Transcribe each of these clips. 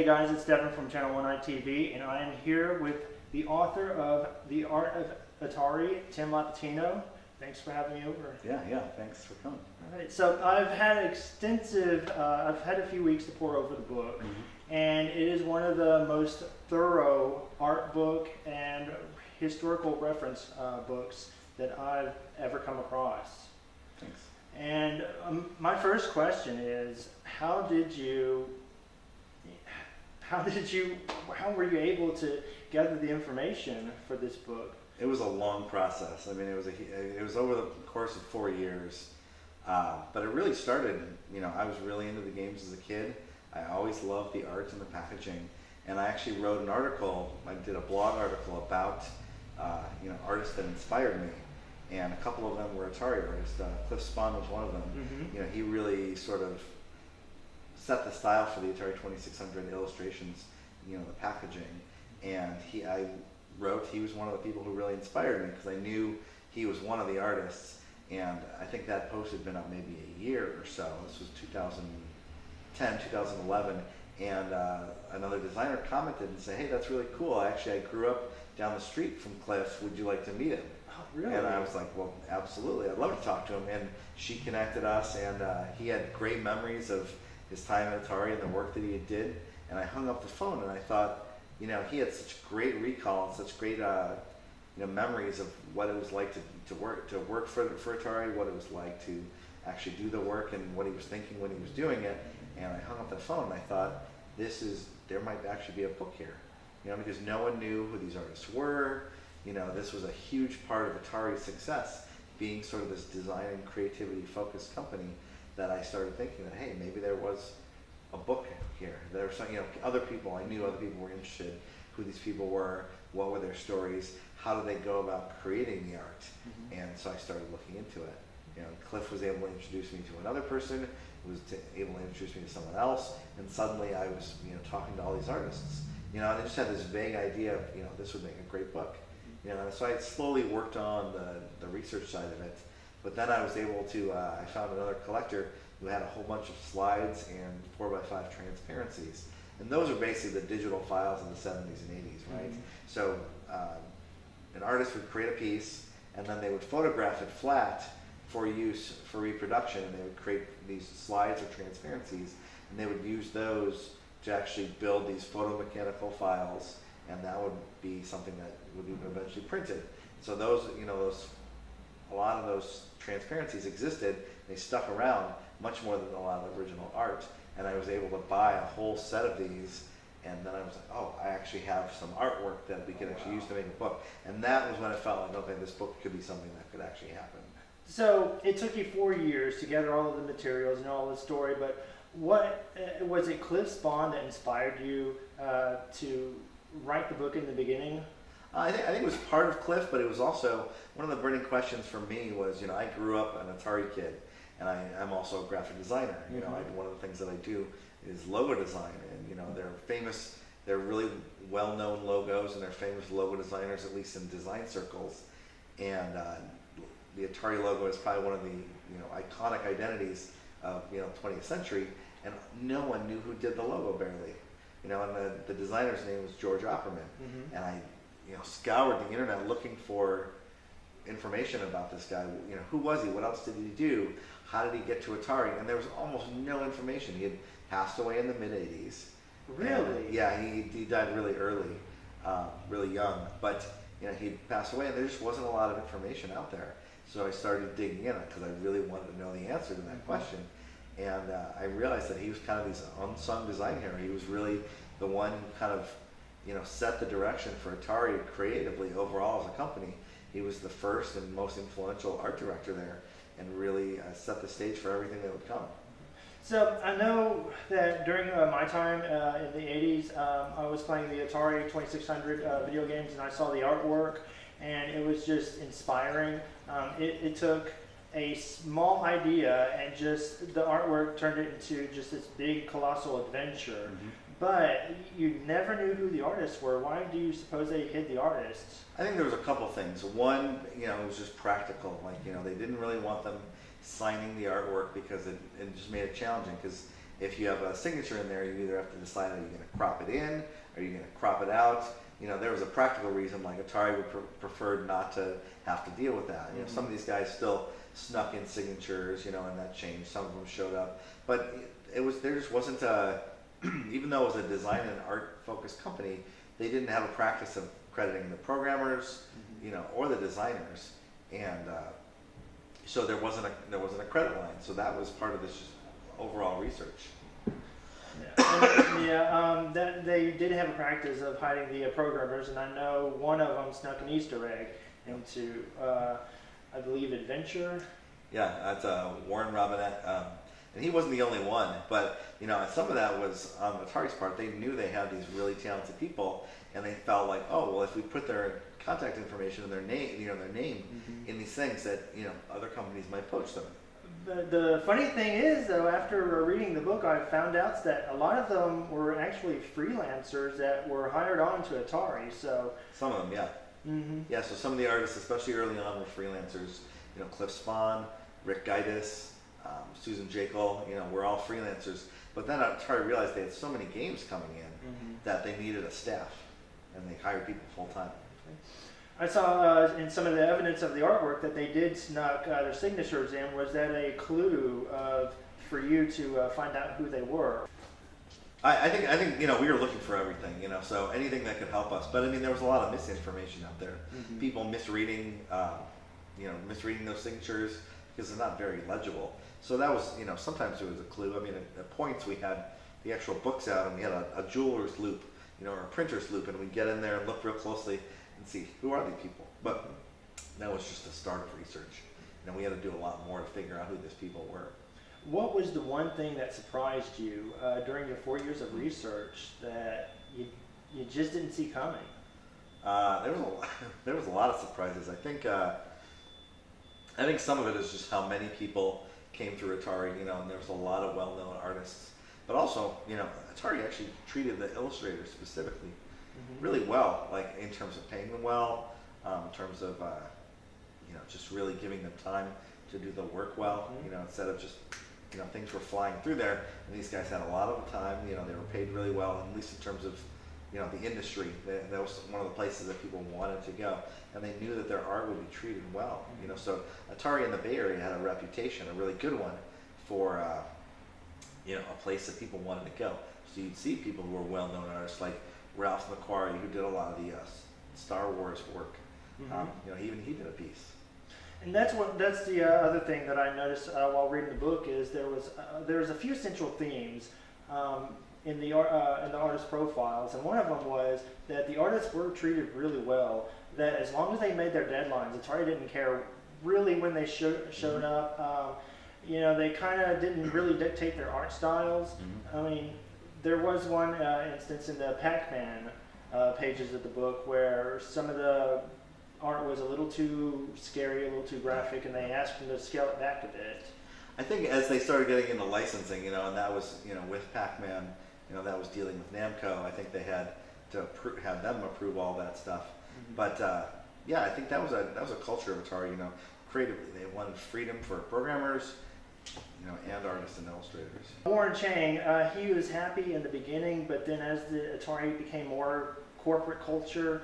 Hey guys, it's Devin from Channel 19 TV, and I am here with the author of The Art of Atari, Tim Lapetino. Thanks for having me over. Yeah, thanks for coming. All right, so I've had I've had a few weeks to pour over the book, and it is one of the most thorough art book and historical reference books that I've ever come across. Thanks. And my first question is, how were you able to gather the information for this book? It was a long process. I mean, it was over the course of 4 years, but it really started. I was really into the games as a kid. I always loved the art and the packaging, and I actually wrote an article. I did a blog article about artists that inspired me, and a couple of them were Atari artists. Cliff Spahn was one of them. Mm-hmm. He really sort of set the style for the Atari 2600 illustrations, the packaging, and he was one of the people who really inspired me because I knew he was one of the artists, and I think that post had been up maybe a year or so. This was 2010, 2011, and another designer commented and said, "Hey, that's really cool. I grew up down the street from Cliff. Would you like to meet him?" Oh, really? And I was like, "Well, absolutely. I'd love to talk to him." And she connected us, and he had great memories of his time at Atari and the work that he did. And I hung up the phone, and I thought, he had such great recall and such great memories of what it was like to work for Atari, what it was like to actually do the work, and what he was thinking when he was doing it. And I hung up the phone, and I thought, there might actually be a book here, because no one knew who these artists were. This was a huge part of Atari's success, being sort of this design and creativity focused company, that I started thinking that, hey, maybe there was a book here. There were some, other people, I knew other people were interested, who these people were, what were their stories, how did they go about creating the art. And so I started looking into it. Cliff was able to introduce me to another person, who was able to introduce me to someone else, and suddenly I was talking to all these artists. And I just had this vague idea of, this would make a great book. So I slowly worked on the research side of it. But then I was able to, I found another collector who had a whole bunch of slides and 4x5 transparencies. And those are basically the digital files of the 70s and 80s, right? So an artist would create a piece, and then they would photograph it flat for use for reproduction, and they would create these slides or transparencies, and they would use those to actually build these photomechanical files, and that would be something that would be eventually printed. So those, a lot of those transparencies existed. They stuck around much more than a lot of the original art, and I was able to buy a whole set of these, and then I was like, oh, I actually have some artwork that we could actually use to make a book. And that was when I felt like, okay, this book could be something that could actually happen. So it took you 4 years to gather all of the materials and all the story, but what was it Cliff Spahn that inspired you to write the book in the beginning? I think it was part of Cliff, but it was also one of the burning questions for me was, I grew up an Atari kid, and I'm also a graphic designer. One of the things that I do is logo design, and they're really well-known logos, and they're famous logo designers, at least in design circles. And the Atari logo is probably one of the iconic identities of 20th century, and no one knew who did the logo barely. And the designer's name was George Opperman, and I scoured the internet looking for information about this guy. Who was he? What else did he do? How did he get to Atari? And there was almost no information. He had passed away in the mid-'80s. Really? And, he died really early, really young. But he passed away, and there just wasn't a lot of information out there. So I started digging in because I really wanted to know the answer to that question. And I realized that he was kind of this unsung design hero. He was really the one who kind of set the direction for Atari creatively overall as a company. He was the first and most influential art director there, and really set the stage for everything that would come. So I know that during my time in the 80s, I was playing the Atari 2600 video games, and I saw the artwork, and it was just inspiring. It took a small idea, and just the artwork turned it into just this big, colossal adventure. But you never knew who the artists were. Why do you suppose they hid the artists? I think there was a couple things. One, it was just practical. Like, they didn't really want them signing the artwork because it just made it challenging. Because if you have a signature in there, you either have to decide, are you going to crop it in, are you going to crop it out? You know, there was a practical reason, like Atari would preferred not to have to deal with that. You know, some of these guys still snuck in signatures, you know, and that changed. Some of them showed up, but there just wasn't a, even though it was a design and art focused company, they didn't have a practice of crediting the programmers, you know, or the designers, and so there wasn't a credit line. So that was part of this just overall research. That they did have a practice of hiding the programmers, and I know one of them snuck an Easter egg into, I believe, Adventure. Yeah, that's Warren Robinette, and he wasn't the only one. But you know, some of that was on Atari's part. They knew they had these really talented people, and they felt like, oh, well, if we put their contact information and their name, in these things, that other companies might poach them. The funny thing is, though, after reading the book, I found out that a lot of them were actually freelancers that were hired on to Atari. So some of them, yeah. Yeah, so some of the artists, especially early on, were freelancers. You know, Cliff Spahn, Rick Gaitis, Susan Jekyll, were all freelancers. But then Atari realized they had so many games coming in that they needed a staff, and they hired people full time. I saw in some of the evidence of the artwork that they did snuck their signatures in. Was that a clue for you to find out who they were? I think we were looking for everything, so anything that could help us. But I mean, there was a lot of misinformation out there. People misreading, misreading those signatures because they're not very legible. So that was, sometimes it was a clue. I mean, at points we had the actual books out, and we had a jeweler's loop, or a printer's loop, and we'd get in there and look real closely and see who are these people. But that was just the start of research. We had to do a lot more to figure out who these people were. What was the one thing that surprised you during your 4 years of research that you just didn't see coming? There was a lot of surprises. I think some of it is just how many people came through Atari. And there was a lot of well-known artists, but also Atari actually treated the illustrators specifically really well, like in terms of paying them well, in terms of just really giving them time to do the work well. Instead of just things were flying through there, and these guys had a lot of the time. They were paid really well, at least in terms of the industry. That was one of the places that people wanted to go, and they knew that their art would be treated well. So Atari in the Bay Area had a reputation, a really good one, for a place that people wanted to go. So you'd see people who were well-known artists like Ralph McQuarrie, who did a lot of the Star Wars work. Even he did a piece. And that's the other thing that I noticed while reading the book is there was a few central themes in the artist profiles, and one of them was that the artists were treated really well. That as long as they made their deadlines, Atari didn't care really when they showed up. They kind of didn't really dictate their art styles. I mean, there was one instance in the Pac-Man pages of the book where some of the art was a little too scary, a little too graphic, and they asked them to scale it back a bit. I think as they started getting into licensing, and that was, with Pac-Man, that was dealing with Namco. I think they had to have them approve all that stuff. But I think that was a culture of Atari. Creatively, they wanted freedom for programmers, and artists and illustrators. Warren Chang, he was happy in the beginning, but then as the Atari became more corporate culture,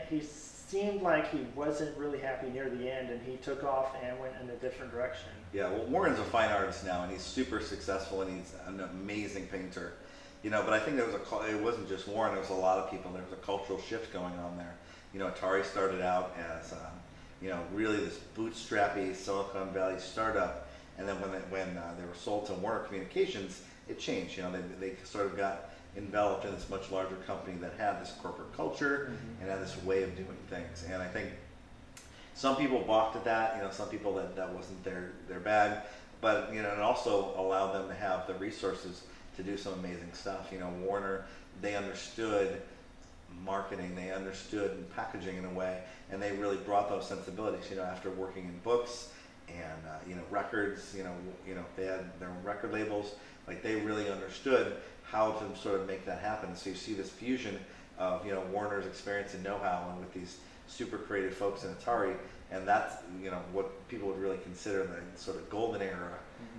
he seemed like he wasn't really happy near the end, and he took off and went in a different direction. Yeah, well, Warren's a fine artist now, and he's super successful, and he's an amazing painter. But I think it wasn't just Warren, there was a lot of people. There was a cultural shift going on there. Atari started out as really this bootstrappy Silicon Valley startup, and then when they were sold to Warner Communications, it changed. They sort of got enveloped in this much larger company that had this corporate culture and had this way of doing things. And I think some people balked at that. Some people that wasn't their bag, but it also allowed them to have the resources to do some amazing stuff. Warner, they understood marketing, they understood packaging in a way, and they really brought those sensibilities. After working in books and records, they had their own record labels. Like, they really understood how to sort of make that happen. So you see this fusion of Warner's experience and know-how, and with these super creative folks in Atari, and that's what people would really consider the sort of golden era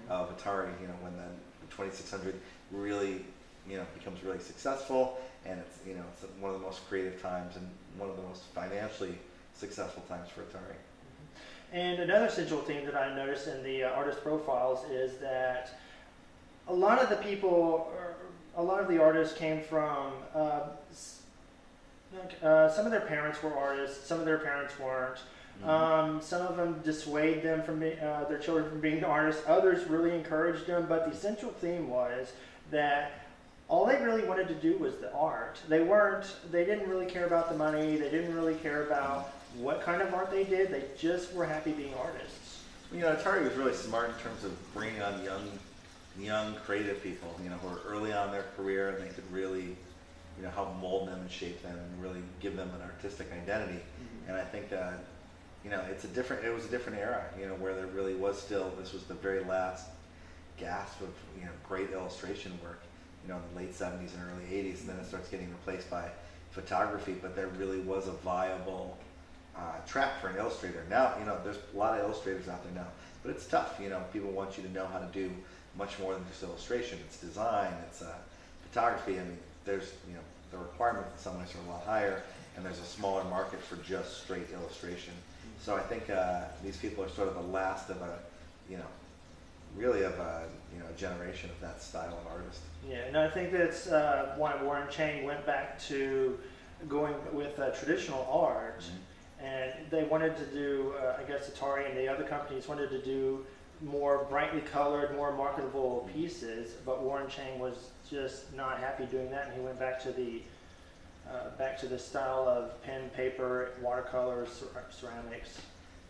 of Atari. When the 2600 really becomes really successful, and it's one of the most creative times and one of the most financially successful times for Atari. And another central theme that I noticed in the artist profiles is that a lot of the artists came from some of their parents were artists, some of their parents weren't. Some of them dissuade them from their children from being artists. Others really encouraged them. But the central theme was that all they really wanted to do was the art. They didn't really care about the money. They didn't really care about what kind of art they did. They just were happy being artists. Atari was really smart in terms of bringing on young creative people, who are early on in their career, and they could really, help mold them and shape them and really give them an artistic identity. And I think that, it was a different era, where there really was still, this was the very last gasp of, great illustration work, in the late 70s and early 80s, and then it starts getting replaced by photography, but there really was a viable track for an illustrator. Now, there's a lot of illustrators out there now, but it's tough. People want you to know how to do much more than just illustration. It's design, it's photography. I mean, there's, the requirements in some ways are a lot higher, and there's a smaller market for just straight illustration. So I think these people are sort of the last of a, really of a, generation of that style of artist. Yeah, and I think that's why Warren Chain went back to going with traditional art. And they wanted to do, I guess Atari and the other companies wanted to do more brightly colored, more marketable pieces, but Warren Chain was just not happy doing that, and he went back to the style of pen, paper, watercolors, ceramics.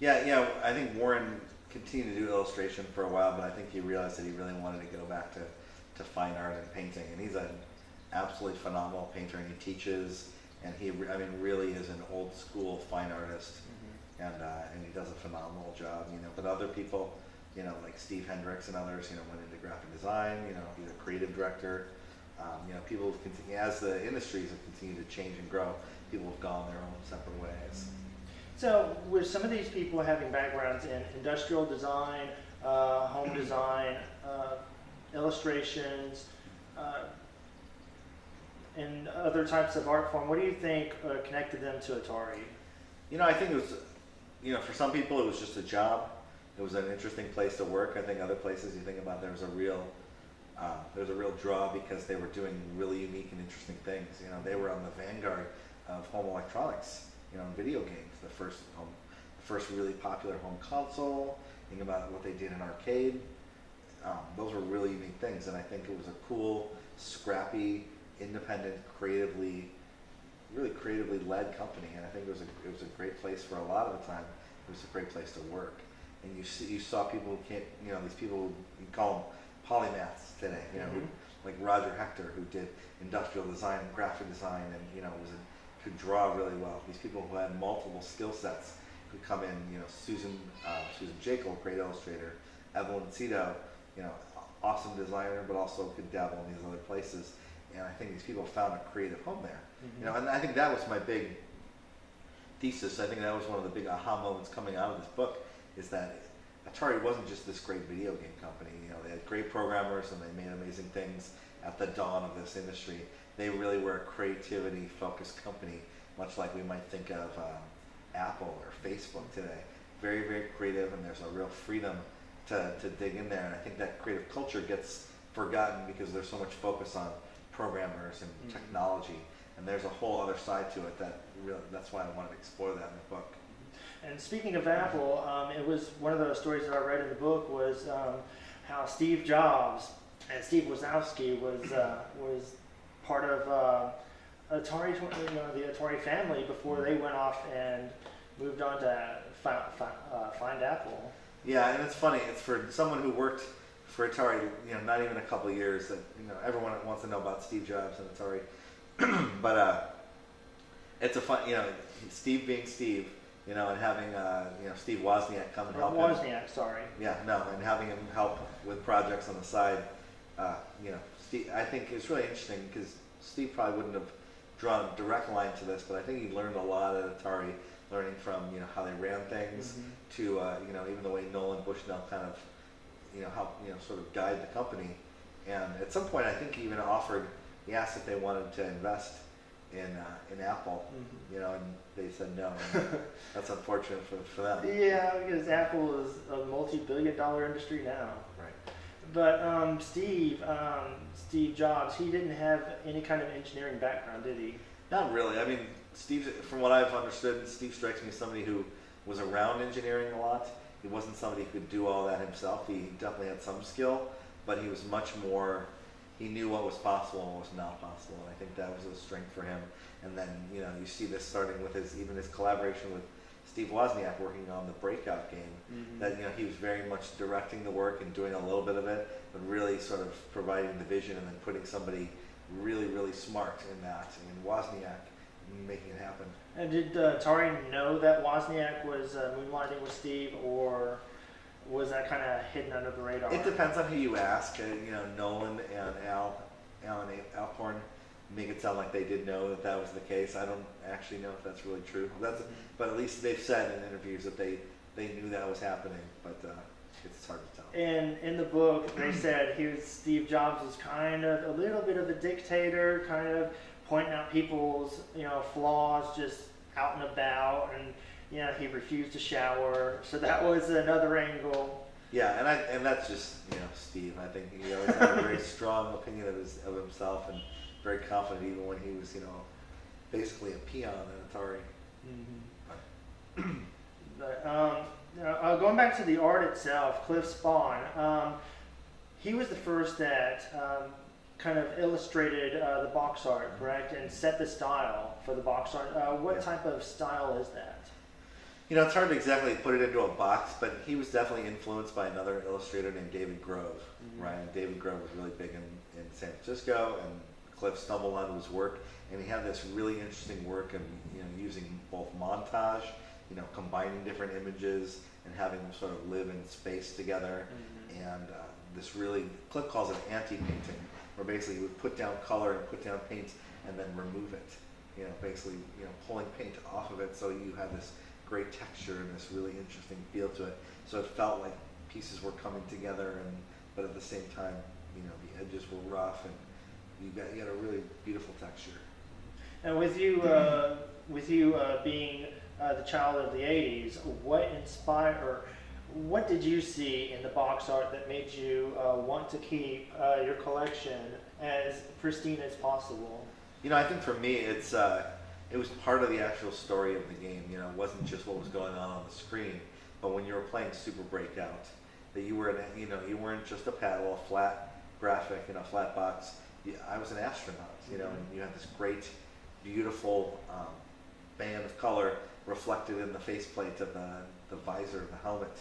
Yeah, I think Warren continued to do illustration for a while, but I think he realized that he really wanted to go back to fine art and painting, and he's an absolutely phenomenal painter, and he teaches. And he, really is an old school fine artist, and he does a phenomenal job, But other people, like Steve Hendricks and others, went into graphic design. He's a creative director. People have continued, as the industries have continued to change and grow, people have gone their own separate ways. So, with some of these people having backgrounds in industrial design, home design, illustrations, and other types of art form, what do you think connected them to Atari? I think it was, for some people it was just a job. It was an interesting place to work. I think other places you think about, there was a real draw because they were doing really unique and interesting things. They were on the vanguard of home electronics, video games. The first really popular home console. Think about what they did in arcade. Those were really unique things, and I think it was a cool, scrappy, independent, really creatively led company, and I think it was a great place for a lot of the time. It was a great place to work, and you saw people who can't, these people you call them polymaths today, who, like Roger Hector, who did industrial design and graphic design, and could draw really well. These people who had multiple skill sets could come in. Susan Jekyll, great illustrator, Evelyn Cito, awesome designer, but also could dabble in these other places. And I think these people found a creative home there. And I think that was my big thesis. I think that was one of the big aha moments coming out of this book, is that Atari wasn't just this great video game company. They had great programmers and they made amazing things at the dawn of this industry. They really were a creativity-focused company, much like we might think of Apple or Facebook today. Very, very creative, and there's a real freedom to dig in there. And I think that creative culture gets forgotten because there's so much focus on programmers and technology, and there's a whole other side to it that's why I wanted to explore that in the book. And speaking of Apple, it was one of those stories that I read in the book was how Steve Jobs and Steve Wozniacki was part of Atari, the Atari family before they went off and moved on to find Apple. Yeah, and it's funny. It's for someone who worked for Atari, not even a couple of years. That everyone wants to know about Steve Jobs and Atari, but it's a fun, Steve being Steve, and having Steve Wozniak come and help him. Wozniak, sorry. Yeah, no, and having him help with projects on the side. Steve, I think it's really interesting because Steve probably wouldn't have drawn a direct line to this, but I think he learned a lot at Atari learning from how they ran things to even the way Nolan Bushnell kind of helped sort of guide the company. And at some point, I think he even he asked if they wanted to invest in Apple, and they said no. And that's unfortunate for them. Yeah, because Apple is a multi-billion-dollar industry now. Right. But Steve Jobs, he didn't have any kind of engineering background, did he? Not really. I mean, Steve, from what I've understood, Steve strikes me as somebody who was around engineering a lot. He wasn't somebody who could do all that himself. He definitely had some skill, but he was much more, he knew what was possible and what was not possible. And I think that was a strength for him. And then, you see this starting with his collaboration with Steve Wozniak working on the Breakout game. That, he was very much directing the work and doing a little bit of it, but really sort of providing the vision and then putting somebody really, really smart in that, and Wozniak making it happen. And did Atari know that Wozniak was moonlighting with Steve, or was that kind of hidden under the radar? It depends on who you ask. Nolan and Alan Alcorn make it sound like they did know that was the case. I don't actually know if that's really true. But at least they've said in interviews that they knew that was happening, but it's hard to tell. And in the book, they said Steve Jobs was kind of a little bit of a dictator, kind of pointing out people's flaws just out and about, and he refused to shower. So that was another angle. Yeah, and that's just Steve. I think he always had a very strong opinion of himself and very confident, even when he was basically a peon at Atari. But, going back to the art itself, Cliff Spawn, he was the first that kind of illustrated the box art, correct, and set the style for the box art. What type of style is that? It's hard to exactly put it into a box, but he was definitely influenced by another illustrator named David Grove, right? And David Grove was really big in San Francisco, and Cliff stumbled onto his work, and he had this really interesting work of using both montage, combining different images and having them sort of live in space together, and this really, Cliff calls it anti-painting, where basically you would put down color and put down paint and then remove it, basically pulling paint off of it, so you have this great texture and this really interesting feel to it. So it felt like pieces were coming together, but at the same time, the edges were rough, and you got a really beautiful texture. And with you being the child of the '80s, what did you see in the box art that made you want to keep your collection as pristine as possible? I think for me, it was part of the actual story of the game. It wasn't just what was going on the screen, but when you were playing Super Breakout, that you you weren't just a paddle, a flat graphic in a flat box. I was an astronaut, and you had this great, beautiful band of color reflected in the faceplate of the visor of the helmet.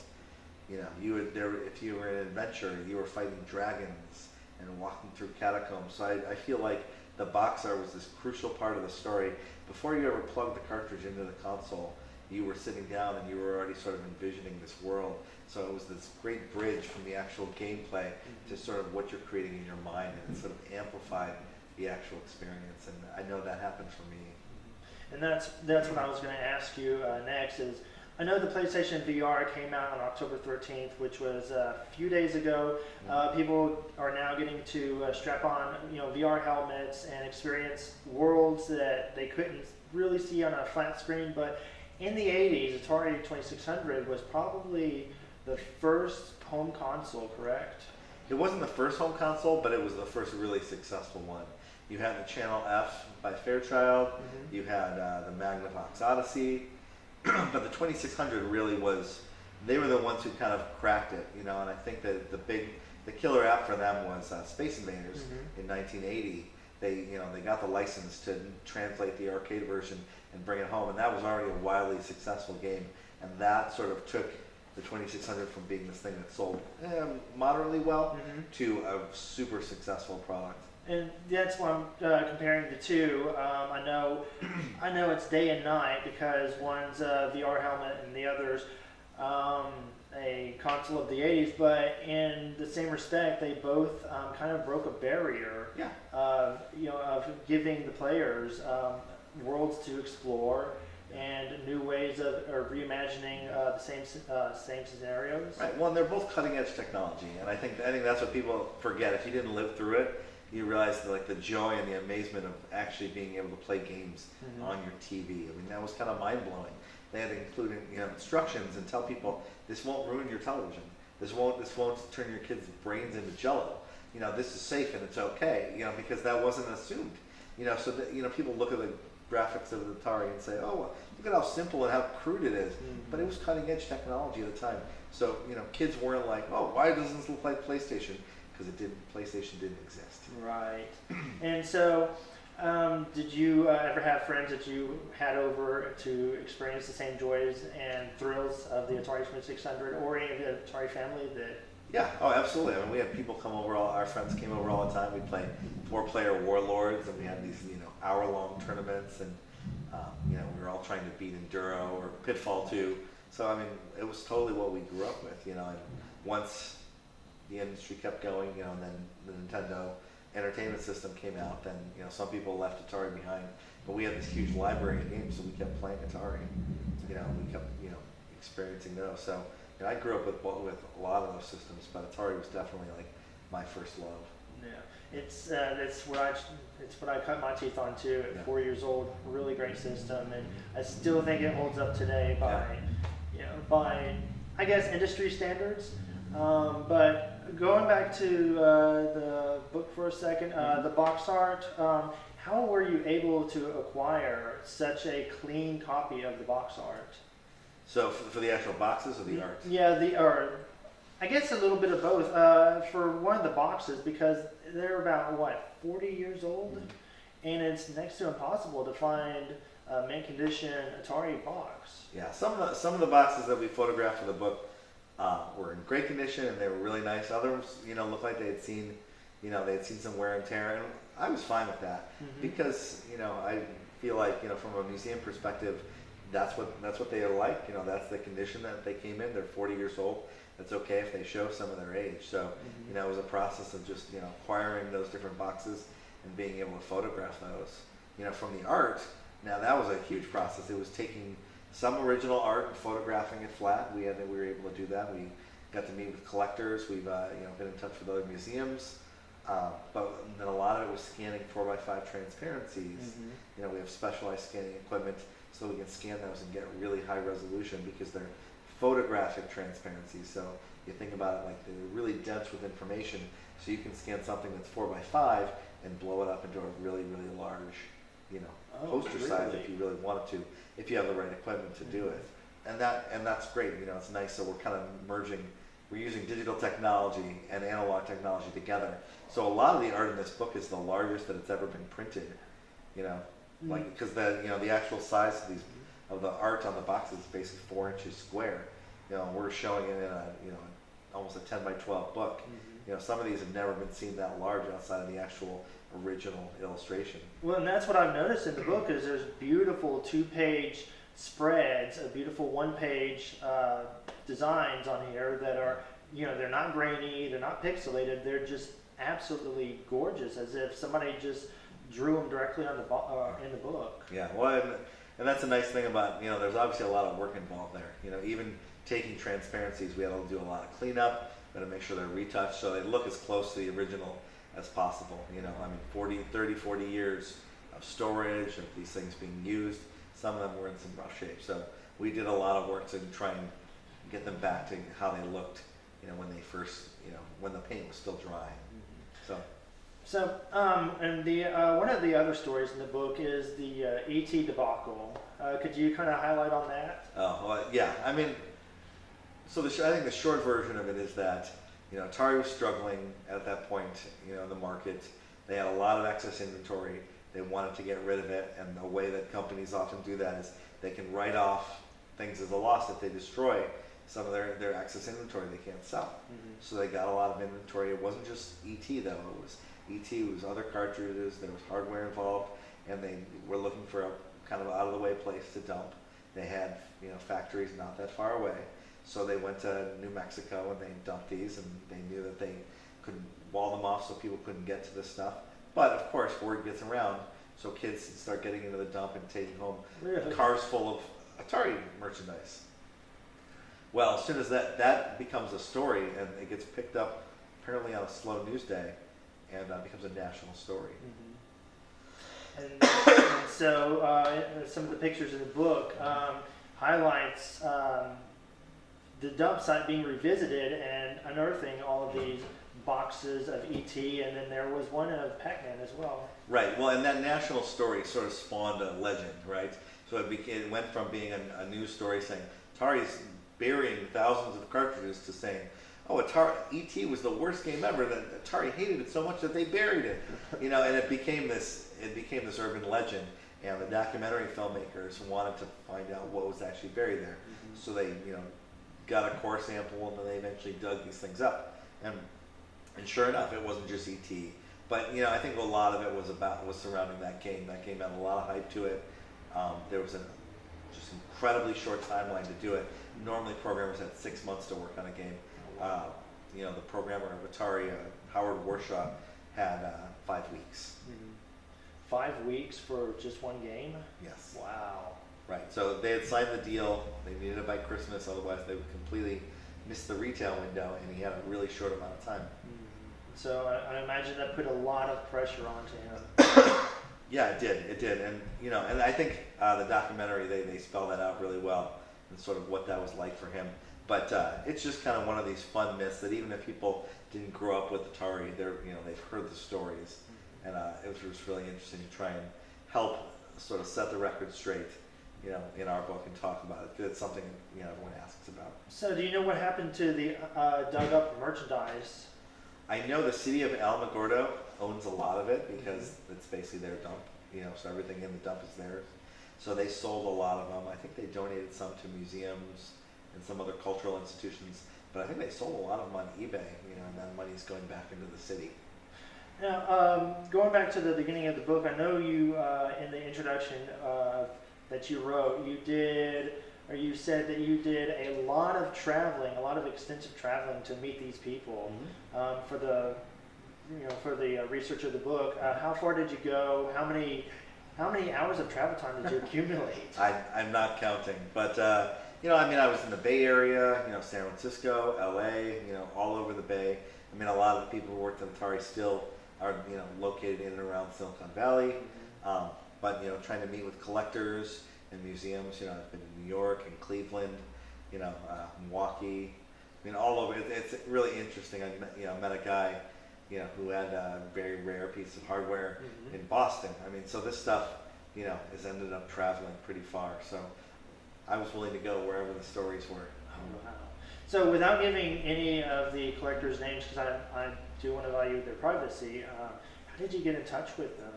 If you were an adventurer, you were fighting dragons and walking through catacombs. So I feel like the box art was this crucial part of the story. Before you ever plugged the cartridge into the console, you were sitting down and you were already sort of envisioning this world. So it was this great bridge from the actual gameplay to sort of what you're creating in your mind, and it sort of amplified the actual experience. And I know that happened for me. And that's what I was going to ask you next is, I know the PlayStation VR came out on October 13th, which was a few days ago. People are now getting to strap on VR helmets and experience worlds that they couldn't really see on a flat screen. But in the 80s, Atari 2600 was probably the first home console, correct? It wasn't the first home console, but it was the first really successful one. You had the Channel F by Fairchild, you had the Magnavox Odyssey, but the 2600 really they were the ones who kind of cracked it, and I think that the killer app for them was Space Invaders in 1980. They got the license to translate the arcade version and bring it home, and that was already a wildly successful game, and that sort of took the 2600 from being this thing that sold moderately well to a super successful product. And that's why I'm comparing the two. I know it's day and night because one's a VR helmet and the other's a console of the 80s, but in the same respect, they both kind of broke a barrier of giving the players worlds to explore and new ways of or reimagining the same scenarios. Right. Well, and they're both cutting edge technology, and I think that's what people forget. If you didn't live through it, you realize like the joy and the amazement of actually being able to play games on your TV. I mean, that was kind of mind blowing. They had to include instructions and tell people this won't ruin your television. This won't turn your kids' brains into jello. This is safe and it's okay. Because that wasn't assumed. So that, people look at the graphics of the Atari and say, oh, well, look at how simple and how crude it is. But it was cutting edge technology at the time. So kids weren't like, oh, why doesn't this look like PlayStation? Because PlayStation didn't exist. Right. And so, did you ever have friends that you had over to experience the same joys and thrills of the Atari 2600, or any of the Atari family that? Yeah, oh, absolutely. I mean, we had people come over. Our friends came over all the time. We'd play 4-player Warlords, and we had these, hour-long tournaments, and we were all trying to beat Enduro or Pitfall 2. So I mean, it was totally what we grew up with, And once the industry kept going, and then the Nintendo Entertainment System came out, then some people left Atari behind, but we had this huge library of games, so we kept playing Atari. We kept experiencing those. So I grew up with a lot of those systems, but Atari was definitely like my first love. Yeah, it's what I cut my teeth on too at 4 years old. Really great system, and I still think it holds up today by I guess industry standards. But going back to the book for a second, the box art. How were you able to acquire such a clean copy of the box art? So for the actual boxes or the art? Yeah, I guess a little bit of both. For one of the boxes, because they're about 40 years old, and it's next to impossible to find a mint condition Atari box. Yeah, some of the boxes that we photographed for the book were in great condition and they were really nice. Others, looked like they had seen some wear and tear, and I was fine with that because I feel like from a museum perspective, that's what they are like. That's the condition that they came in. They're 40 years old. It's okay if they show some of their age. So it was a process of just acquiring those different boxes and being able to photograph those. From the art, now that was a huge process. It was taking some original art and photographing it flat. We were able to do that. We got to meet with collectors. We've been in touch with other museums. But then a lot of it was scanning 4x5 transparencies. We have specialized scanning equipment so we can scan those and get really high resolution because they're photographic transparencies. So you think about it like they're really dense with information. So you can scan something that's 4x5 and blow it up into a really, really large, poster size if you really wanted to, if you have the right equipment to do it. And that's great. It's nice. So we're kind of merging. We're using digital technology and analog technology together. So a lot of the art in this book is the largest that it's ever been printed. Like because the actual size of the art on the box is basically 4 inches square. We're showing it in almost a 10 by 12 book. Some of these have never been seen that large outside of the actual original illustration. Well, and that's what I've noticed in the book is there's beautiful 2-page spreads, a beautiful 1-page designs on here that are, they're not grainy, they're not pixelated, they're just absolutely gorgeous, as if somebody just drew them directly on in the book. Yeah, well, and that's a nice thing about, there's obviously a lot of work involved there. Even taking transparencies, we had to do a lot of cleanup, got to make sure they're retouched so they look as close to the original as possible. 40 years of storage, of these things being used. Some of them were in some rough shape. So we did a lot of work to try and get them back to how they looked, when they first, when the paint was still dry. So, and the one of the other stories in the book is the E.T. debacle. Could you kind of highlight on that? Oh, well, yeah. So I think the short version of it is that, Atari was struggling at that point, in the market. They had a lot of excess inventory. They wanted to get rid of it, and the way that companies often do that is they can write off things as a loss if they destroy some of their excess inventory they can't sell. So they got a lot of inventory. It wasn't just ET though. It was ET, it was other cartridges, there was hardware involved, and they were looking for a kind of out of the way place to dump. They had factories not that far away. So they went to New Mexico and they dumped these, and they knew that they could wall them off so people couldn't get to this stuff. But of course, word gets around, so kids start getting into the dump and taking home Really? cars full of Atari merchandise. Well, as soon as that becomes a story and it gets picked up apparently on a slow news day and becomes a national story. And so some of the pictures in the book highlights the dump site being revisited and unearthing all of these boxes of E.T. and then there was one of Pac-Man as well. Right. Well, and that national story sort of spawned a legend, right? So it went from being a news story saying Atari's burying thousands of cartridges to saying, oh, Atari E.T. was the worst game ever. That Atari hated it so much that they buried it. You know, and it became this urban legend. And the documentary filmmakers wanted to find out what was actually buried there. So they, got a core sample and then they eventually dug these things up. And sure enough, it wasn't just E.T. But I think a lot of it was surrounding that game. That game had a lot of hype to it. There was a just incredibly short timeline to do it. Normally, programmers had 6 months to work on a game. The programmer of Atari, Howard Warshaw, had 5 weeks. 5 weeks for just one game? Yes. Wow. Right. So they had signed the deal. They needed it by Christmas, otherwise they would completely miss the retail window. And he had a really short amount of time. So I imagine that put a lot of pressure onto him. Yeah, it did, and and I think the documentary they spell that out really well, and sort of what that was like for him. But it's just kind of one of these fun myths that even if people didn't grow up with Atari, they've heard the stories, and it was just really interesting to try and help sort of set the record straight, in our book and talk about it, because it's something everyone asks about. So do you know what happened to the dug up merchandise? I know the city of Alamogordo owns a lot of it because it's basically their dump, so everything in the dump is theirs. So they sold a lot of them. I think they donated some to museums and some other cultural institutions, but I think they sold a lot of them on eBay, and that money's going back into the city. Now, going back to the beginning of the book, I know you, in the introduction that you wrote, you said that you did a lot of traveling, a lot of extensive traveling to meet these people for the research of the book. How far did you go? How many hours of travel time did you accumulate? I'm not counting, but I was in the Bay Area, San Francisco, LA, all over the Bay. A lot of the people who worked at Atari still are located in and around Silicon Valley, but trying to meet with collectors and museums. I've been in New York and Cleveland, Milwaukee. All over. It's really interesting. I met a guy, who had a very rare piece of hardware in Boston. So this stuff, has ended up traveling pretty far. So I was willing to go wherever the stories were. Oh, wow. So without giving any of the collectors' names, because I do want to value their privacy, how did you get in touch with them?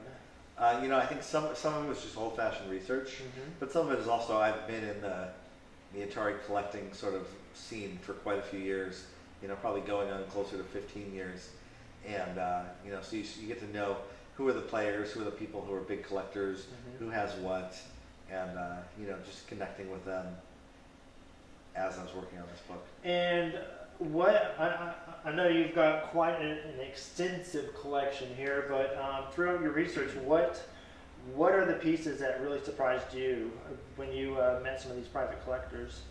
I think some of it was just old-fashioned research, but some of it is also I've been in the Atari collecting sort of scene for quite a few years, probably going on closer to 15 years. And, so you get to know who are the players, who are the people who are big collectors, who has what, and, just connecting with them as I was working on this book. And what, I know you've got quite an extensive collection here, but throughout your research, what are the pieces that really surprised you when you met some of these private collectors?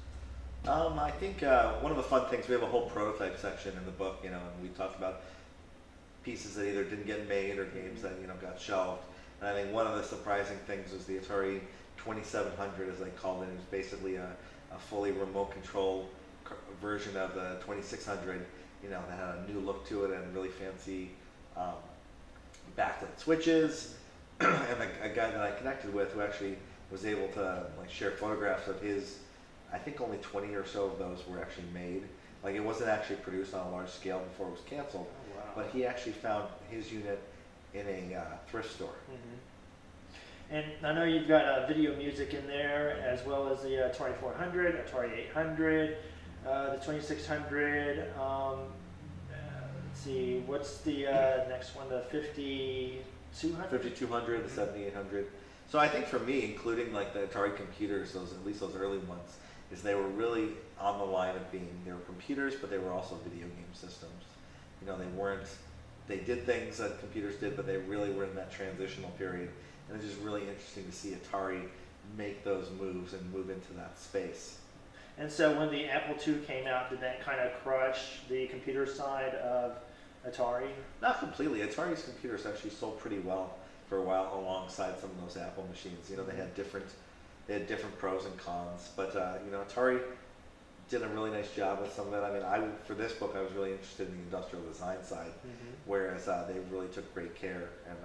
I think one of the fun things, we have a whole prototype section in the book, and we talked about pieces that either didn't get made or games that got shelved. And I think one of the surprising things was the Atari 2700, as they called it. It was basically a fully remote control version of the 2600, that had a new look to it and really fancy backlit switches. And a guy that I connected with who actually was able to share photographs of his. I think only 20 or so of those were actually made. It wasn't actually produced on a large scale before it was canceled. Oh, wow. But he actually found his unit in a thrift store. And I know you've got video music in there, as well as the Atari 400, Atari 800, the 2600. Let's see, what's the next one? The 5200? 5200, the 7800. So I think for me, including the Atari computers, at least those early ones, is they were really on the line of being, they were computers, but they were also video game systems. They weren't they did things that computers did, but they really were in that transitional period. And it's just really interesting to see Atari make those moves and move into that space. And so when the Apple II came out, did that kind of crush the computer side of Atari? Not completely. Atari's computers actually sold pretty well for a while alongside some of those Apple machines. You know, they had different pros and cons, but you know, Atari did a really nice job with some of it. I mean, for this book, I was really interested in the industrial design side, whereas they really took great care, and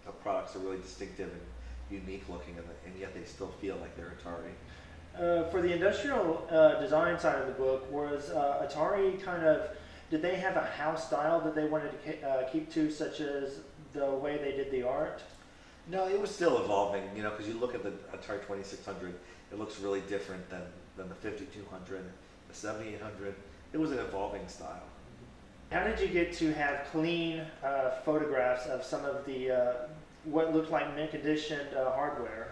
the products are really distinctive and unique looking, and yet they still feel like they're Atari. For the industrial design side of the book, was Atari did they have a house style that they wanted to keep to, such as the way they did the art? No, it was still evolving, you know, because you look at the Atari 2600, it looks really different than the 5200, the 7800. It was an evolving style. How did you get to have clean photographs of some of the what looked like mint-conditioned hardware?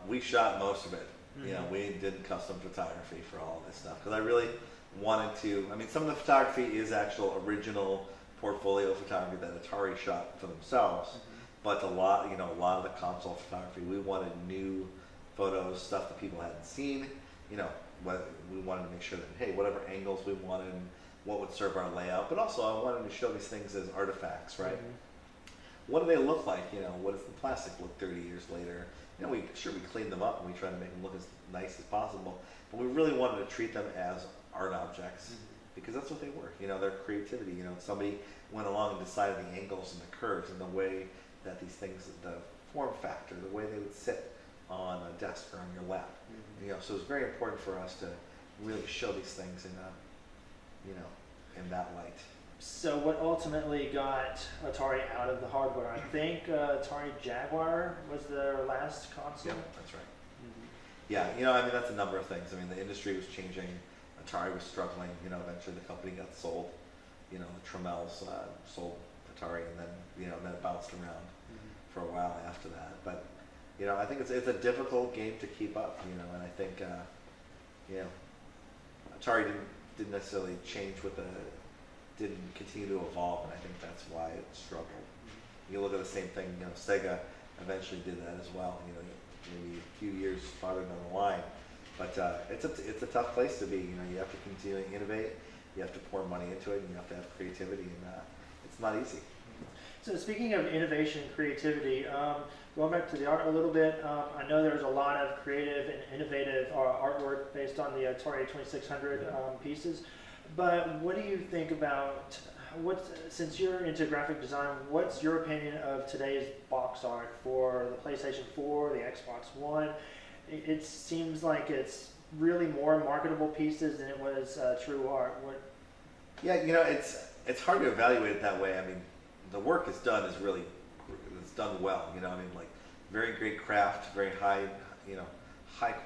We shot most of it. You know, we did custom photography for all of this stuff because I really wanted to. I mean, some of the photography is actual original portfolio photography that Atari shot for themselves, but a lot of the console photography, we wanted new photos, stuff that people hadn't seen. You know, we wanted to make sure that, hey, whatever angles we wanted, what would serve our layout, but also I wanted to show these things as artifacts, right? What do they look like? You know, what does the plastic look 30 years later? You know, we cleaned them up and we tried to make them look as nice as possible, but we really wanted to treat them as art objects because that's what they were. You know, their creativity. You know, somebody went along and decided the angles and the curves and the way that these things, the form factor, the way they would sit on a desk or on your lap. You know, so it was very important for us to really show these things in in that light. So what ultimately got Atari out of the hardware? I think Atari Jaguar was their last console. Yeah, that's right. Yeah, you know, I mean, that's a number of things. I mean, the industry was changing. Atari was struggling. You know, eventually the company got sold. You know, the Trammels sold Atari, and then then it bounced around for a while after that. But you know, I think it's a difficult game to keep up. You know, and I think Atari didn't necessarily change didn't continue to evolve, and I think that's why it struggled. You look at the same thing. You know, Sega eventually did that as well. You know, maybe a few years farther down the line. But it's a tough place to be. You know, you have to continue to innovate. You have to pour money into it, and you have to have creativity, and it's not easy. So speaking of innovation and creativity, going back to the art a little bit, I know there's a lot of creative and innovative artwork based on the Atari 2600 pieces. But what do you think about since you're into graphic design, what's your opinion of today's box art for the PlayStation 4, the Xbox One? It seems like it's really more marketable pieces than it was true art. Yeah, you know, it's hard to evaluate it that way. I mean, the work it's done it's done well. You know, I mean, like very great craft, very high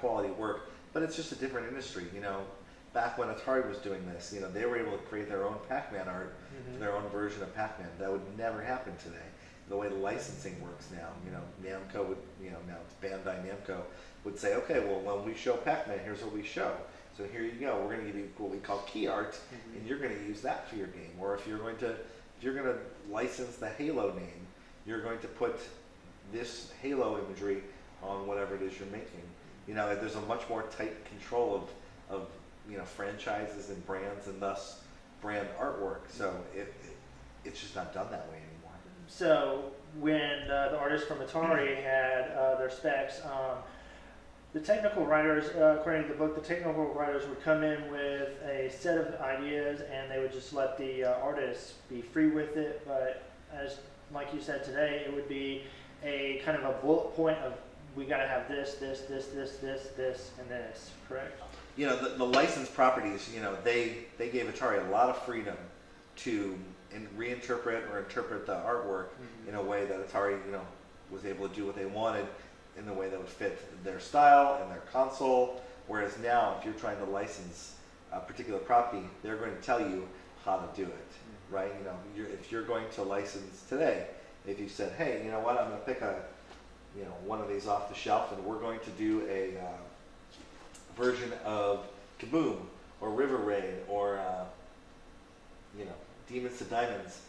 quality work. But it's just a different industry. You know, back when Atari was doing this, you know, they were able to create their own Pac-Man art, their own version of Pac-Man. That would never happen today. The way the licensing works now, you know, Namco would, now it's Bandai Namco would say, okay, well, when we show Pac-Man, here's what we show. So here you go. We're going to give you what we call key art, and you're going to use that for your game. Or if you're going to license the Halo name, you're going to put this Halo imagery on whatever it is you're making. You know, there's a much more tight control of franchises and brands, and thus brand artwork. So it's just not done that way anymore. So when the artists from Atari had their specs, the technical writers, according to the book, the technical writers would come in with a set of ideas, and they would just let the artists be free with it. But like you said today, it would be a kind of a bullet point of, we got to have this, and this, correct? You know, the licensed properties, you know, they gave Atari a lot of freedom to reinterpret or interpret the artwork in a way that Atari, was able to do what they wanted in the way that would fit their style and their console. Whereas now, if you're trying to license a particular property, they're going to tell you how to do it, right? You know, if you're going to license today, if you said, hey, you know what, I'm going to pick one of these off the shelf, and we're going to do a version of Kaboom or River Raid or Demons to Diamonds.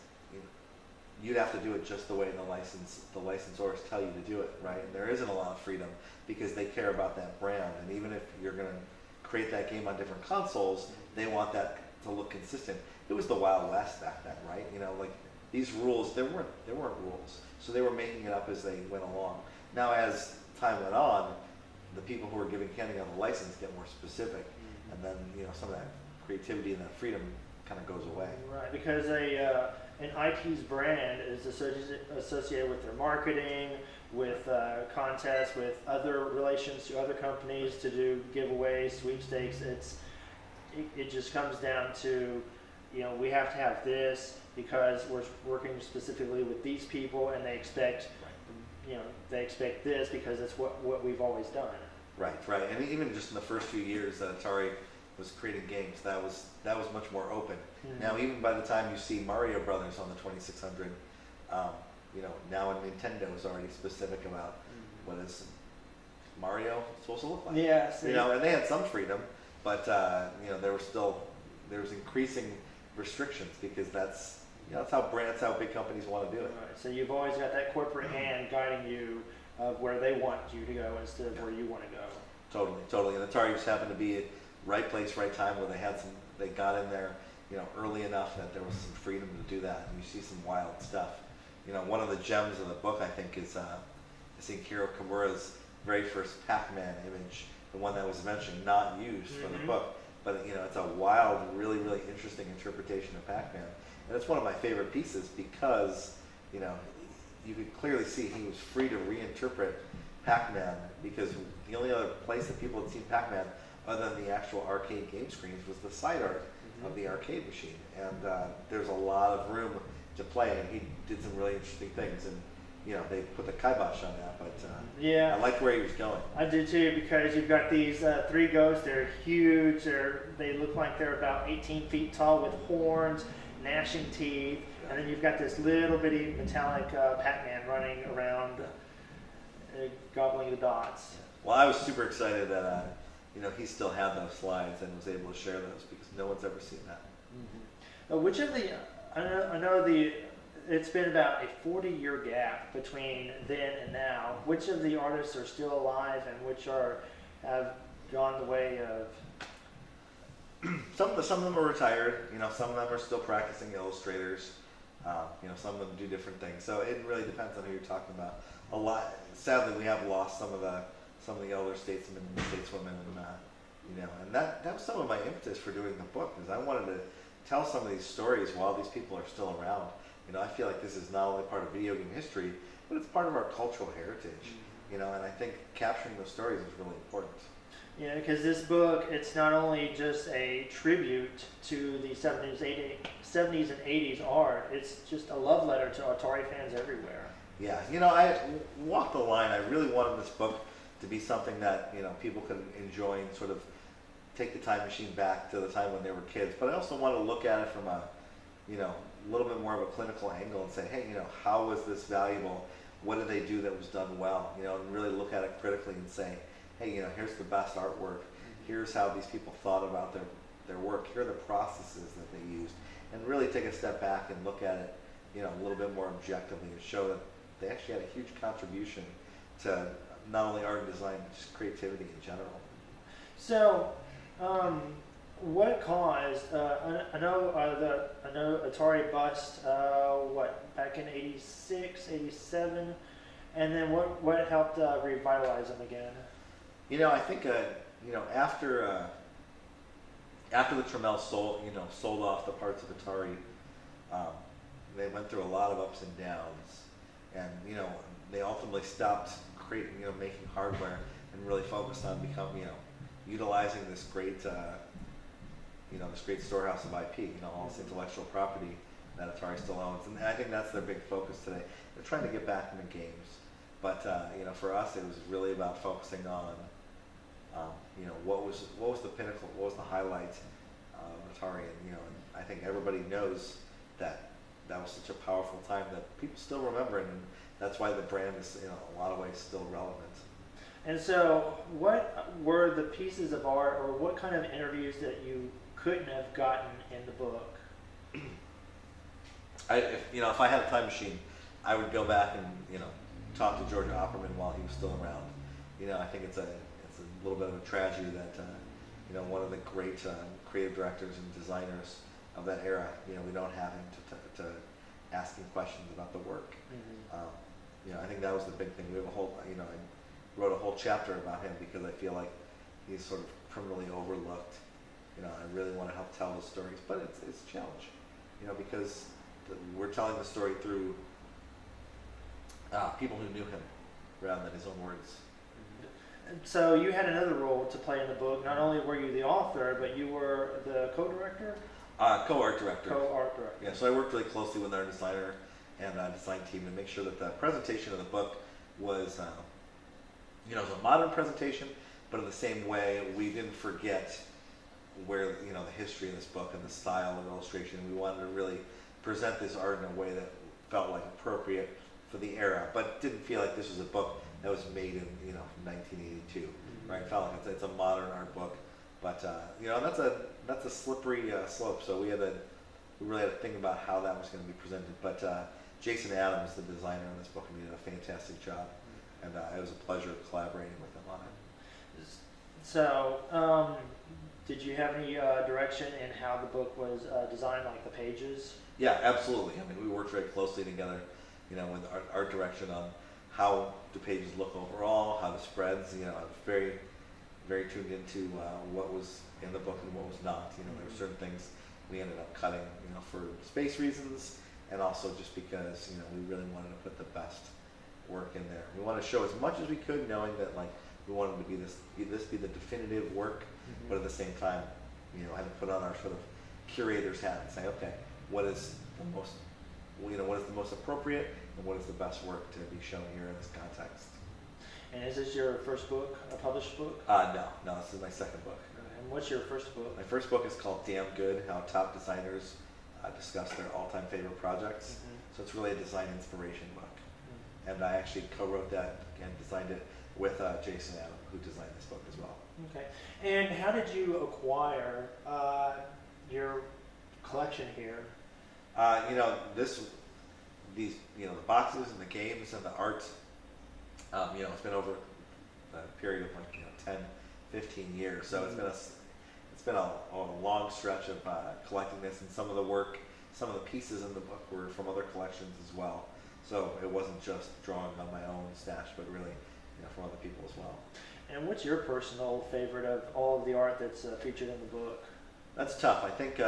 you'd have to do it just the way the licensors tell you to do it, right? And there isn't a lot of freedom because they care about that brand. And even if you're going to create that game on different consoles, they want that to look consistent. It was the Wild West back then, right? You know, like these rules, there weren't rules, so they were making it up as they went along. Now, as time went on, the people who were handing out the license get more specific, and then some of that creativity and that freedom kind of goes away. Right, because an IP's brand is associated with their marketing, with contests, with other relations to other companies to do giveaways, sweepstakes. It just comes down to, we have to have this because we're working specifically with these people, and they expect, they expect this because it's what we've always done. Right. And even just in the first few years that Atari was creating games, that was much more open. Mm-hmm. Now, even by the time you see Mario Brothers on the 2600, now Nintendo is already specific about what is Mario supposed to look like. Yes. And they had some freedom, but there was increasing restrictions because that's how big companies want to do it. Right. So you've always got that corporate hand guiding you of where they want you to go instead of where you want to go. Totally. And Atari just happened to be at right place, right time, where they got in there, early enough that there was some freedom to do that. And you see some wild stuff. One of the gems of the book, I think, is I think Hiro Kimura's very first Pac-Man image, the one that was eventually not used for the book. But it's a wild, really, really interesting interpretation of Pac-Man. And it's one of my favorite pieces because, you could clearly see he was free to reinterpret Pac-Man because the only other place that people had seen Pac-Man other than the actual arcade game screens was the side art of the arcade machine. And there's a lot of room to play, and he did some really interesting things. And they put the kibosh on that, but I liked where he was going. I did too, because you've got these three ghosts. They're huge. They look like they're about 18 feet tall with horns, gnashing teeth, and then you've got this little bitty metallic Pac-Man running around, gobbling the dots. Well, I was super excited that he still had those slides and was able to share those because no one's ever seen that. Which of the I know it's been about a 40-year gap between then and now. Which of the artists are still alive and which have gone the way of? Some of them are retired. Some of them are still practicing illustrators. Some of them do different things. So it really depends on who you're talking about. A lot. Sadly, we have lost some of the elder statesmen and stateswomen, and that was some of my impetus for doing the book, because I wanted to tell some of these stories while these people are still around. I feel like this is not only part of video game history, but it's part of our cultural heritage. And I think capturing those stories is really important. Yeah, because this book, it's not only just a tribute to the 70s and 80s art, it's just a love letter to Atari fans everywhere. Yeah, I walked the line. I really wanted this book to be something that, people could enjoy and sort of take the time machine back to the time when they were kids. But I also want to look at it from a, little bit more of a clinical angle and say, hey, how was this valuable? What did they do that was done well? And really look at it critically and say, hey, here's the best artwork. Here's how these people thought about their work. Here are the processes that they used. And really take a step back and look at it, a little bit more objectively and show that they actually had a huge contribution to not only art and design, but just creativity in general. So, what caused? I know Atari bust. Back in '86, '87, and then what helped revitalize them again? I think after the Trammell sold off the parts of Atari, they went through a lot of ups and downs, and they ultimately stopped making hardware and really focused on utilizing this great storehouse of IP, all this intellectual property that Atari still owns, and I think that's their big focus today. They're trying to get back into games, but for us, it was really about focusing on what was the pinnacle, what was the highlight of Atari, and I think everybody knows that was such a powerful time that people still remember it, and that's why the brand is in a lot of ways still relevant. And so, what were the pieces of art, or what kind of interviews that you couldn't have gotten in the book? If I had a time machine, I would go back and talk to George Opperman while he was still around. I think it's a little bit of a tragedy that one of the great creative directors and designers of that era, we don't have him to ask him questions about the work. I think that was the big thing. We have a whole, I wrote a whole chapter about him because I feel like he's sort of criminally overlooked. I really want to help tell those stories, but it's a challenge, because we're telling the story through people who knew him rather than his own words. So you had another role to play in the book. Not only were you the author, but you were the co-director? Co-art director. Co-art director. Yeah, so I worked really closely with our designer and design team to make sure that the presentation of the book was, it was a modern presentation, but in the same way, we didn't forget where, the history of this book and the style of illustration. We wanted to really present this art in a way that felt like appropriate for the era, but didn't feel like this was a book that was made in 1982, right? It felt like it's a modern art book, but that's a slippery slope. So we really had to think about how that was going to be presented. But Jason Adams, the designer on this book, did a fantastic job, and it was a pleasure collaborating with him on it. So, did you have any direction in how the book was designed, like the pages? Yeah, absolutely. I mean, we worked very closely together, with art direction on how the pages look overall, how the spreads. I'm very, very tuned into what was in the book and what was not. There were certain things we ended up cutting, for space reasons, and also just because we really wanted to put the best work in there. We wanted to show as much as we could, knowing that we wanted to be the definitive work, but at the same time, had to put on our sort of curator's hat and say, okay, what is the most appropriate, and what is the best work to be shown here in this context. And is this your first book, a published book? No, this is my second book. And what's your first book? My first book is called Damn Good: How Top Designers Discuss Their All-Time Favorite Projects. So it's really a design inspiration book. And I actually co-wrote that and designed it with Jason Adam, who designed this book as well. Okay. And how did you acquire your collection here? The boxes and the games and the art, it's been over a period of 10, 15 years. So it's been a long stretch of collecting this, and some of the pieces in the book were from other collections as well. So it wasn't just drawing on my own stash, but really, from other people as well. And what's your personal favorite of all of the art that's featured in the book? That's tough. I think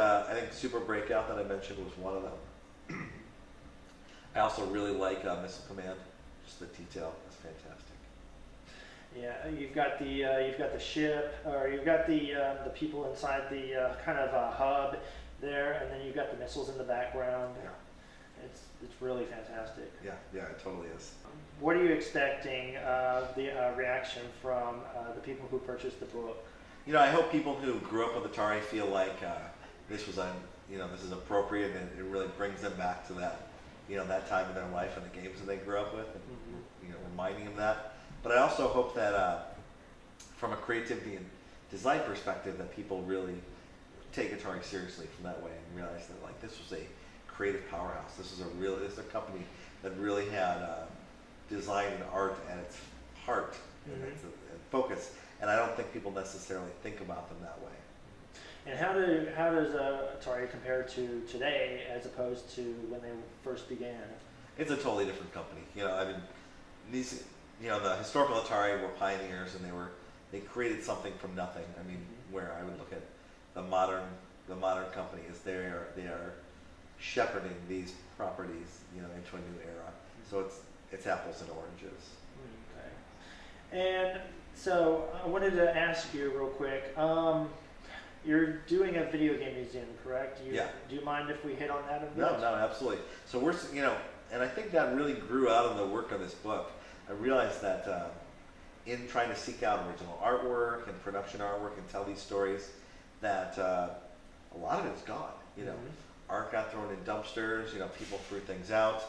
Super Breakout that I mentioned was one of them. I also really like Missile Command. Just the detail is fantastic. Yeah, you've got the ship, or you've got the people inside the kind of hub there, and then you've got the missiles in the background. Yeah. It's really fantastic. Yeah, it totally is. What are you expecting the reaction from the people who purchased the book? I hope people who grew up with Atari feel like this is appropriate, and it really brings them back to that that time in their life and the games that they grew up with, and reminding them that. But I also hope that from a creativity and design perspective, that people really take Atari seriously from that way and realize that this was a creative powerhouse. This is a company that really had design and art at its heart and its focus. And I don't think people necessarily think about them that way. And how does Atari compare to today as opposed to when they first began? It's a totally different company. The historical Atari were pioneers, and they created something from nothing. I mean, where I would look at the modern company is they are shepherding these properties, into a new era. So it's apples and oranges. Okay. And so I wanted to ask you real quick. You're doing a video game museum, correct? Yeah. Do you mind if we hit on that a bit? No, absolutely. So and I think that really grew out of the work of this book. I realized that in trying to seek out original artwork and production artwork and tell these stories, that a lot of it's gone. Art got thrown in dumpsters. People threw things out.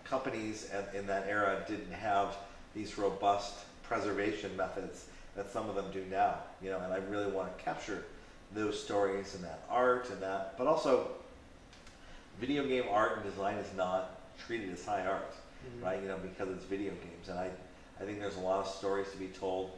Companies in that era didn't have these robust preservation methods that some of them do now. And I really want to capture those stories and that art and that, but also video game art and design is not treated as high art, Mhm. right? You know, because it's video games, and I think there's a lot of stories to be told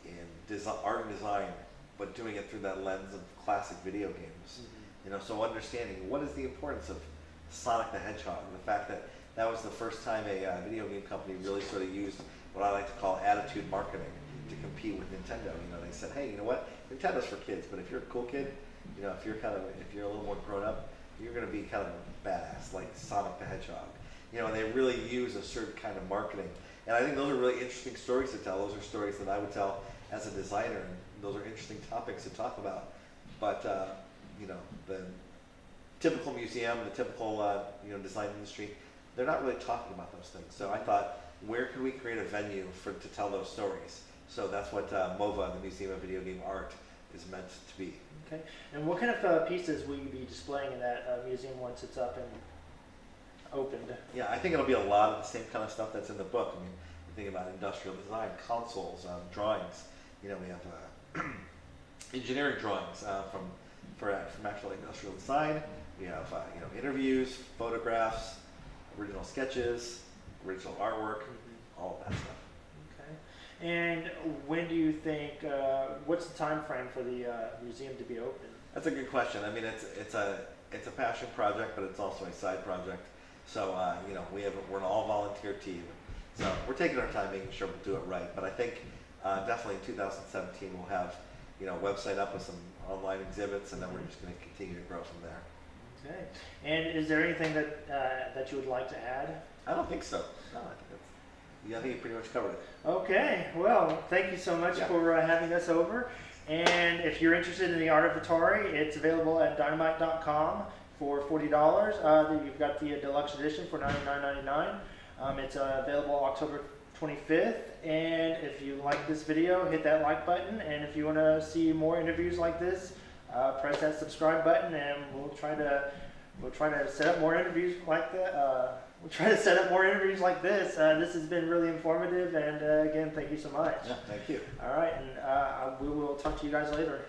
in art and design, but doing it through that lens of classic video games. Mhm. You know, so understanding what is the importance of Sonic the Hedgehog, the fact that that was the first time a video game company really sort of used what I like to call attitude marketing to compete with Nintendo. You know, they said, hey, you know what? Nintendo for kids, but if you're a cool kid, you know, if you're a little more grown up, you're going to be kind of a badass, like Sonic the Hedgehog. You know, and they really use a certain kind of marketing. And I think those are really interesting stories to tell. Those are stories that I would tell as a designer, and those are interesting topics to talk about. But, you know, the typical museum, the typical, you know, design industry, they're not really talking about those things. So I thought, where could we create a venue to tell those stories? So that's what MOVA, the Museum of Video Game Art, is meant to be. Okay. And what kind of pieces will you be displaying in that museum once it's up and opened? Yeah, I think it'll be a lot of the same kind of stuff that's in the book. I mean, you think about industrial design, consoles, drawings. You know, we have engineering drawings from actual industrial design. We have you know, interviews, photographs, original sketches, original artwork, all of that stuff. Okay. And when do you think? What's the time frame for the museum to be open? That's a good question. I mean, it's a passion project, but it's also a side project. So you know, we're an all volunteer team. So we're taking our time, making sure we'll do it right. But I think definitely in 2017 we'll have, you know, a website up with some online exhibits, and then we're just going to continue to grow from there. Okay. And is there anything that that you would like to add? I don't think so. No, I think you pretty much covered it. Okay. Well, thank you so much for having us over. And if you're interested in the art of Atari, it's available at dynamite.com for $40. You've got the deluxe edition for $99.99. It's available October 25th. And if you like this video, hit that like button. And if you want to see more interviews like this, press that subscribe button, and we'll try to set up more interviews like that. We'll try to set up more interviews like this. This has been really informative, and again, thank you so much. Yeah, thank you. All right, and we will talk to you guys later.